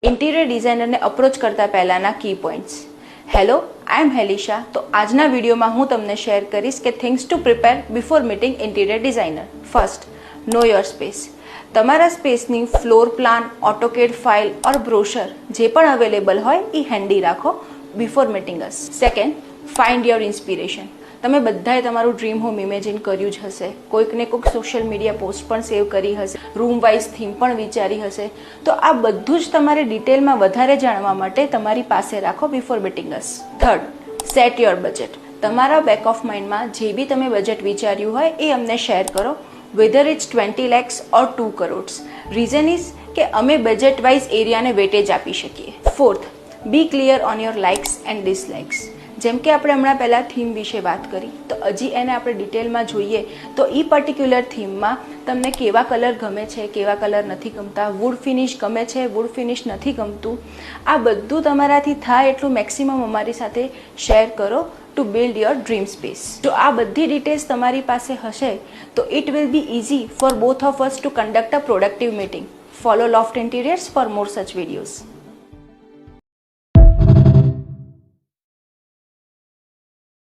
Interior ડિઝાઇનરને approach કરતા પહેલાંના કી points. Hello, આઈ એમ હેલિશા. તો આજના વિડીયોમાં હું તમને શેર કરીશ કે things to prepare before meeting interior designer. First, know your space. તમારા સ્પેસની floor plan, AutoCAD file or brochure જે પણ અવેલેબલ હોય એ હેન્ડી રાખો before meeting us. Second, find your inspiration. તમે બધાએ તમારું ડ્રીમ હોમ ઇમેજિન કર્યું જ હશે, કોઈકને કોઈક સોશિયલ મીડિયા પોસ્ટ પણ સેવ કરી હશે, રૂમ વાઇઝ થીમ પણ વિચારી હશે. તો આ બધું જ તમારે ડિટેલમાં વધારે જાણવા માટે તમારી પાસે રાખો before meeting us. Third, set your budget. તમારા બેક ઓફ માઇન્ડમાં જે બી તમે બજેટ વિચાર્યું હોય એ અમને શેર કરો, whether it's 20 lakhs or 2 crores. Reason is કે અમે બજેટ વાઇઝ એરિયાને વેટેજ આપી શકીએ. Fourth, be clear on your likes and dislikes. જેમ કે આપણે હમણાં પહેલાં થીમ વિશે વાત કરી, તો હજી એને આપણે ડિટેલમાં જોઈએ તો એ પર્ટિક્યુલર થીમમાં તમને કેવા કલર ગમે છે, કેવા કલર નથી ગમતા, વુડ ફિનિશ ગમે છે, વુડ ફિનિશ નથી ગમતું, આ બધું તમારાથી થાય એટલું મેક્સિમમ અમારી સાથે શેર કરો to build your dream space. જો આ બધી ડિટેલ્સ તમારી પાસે હશે તો it will be easy for both of us to conduct a productive meeting. Follow Loft Interiors for more such videos.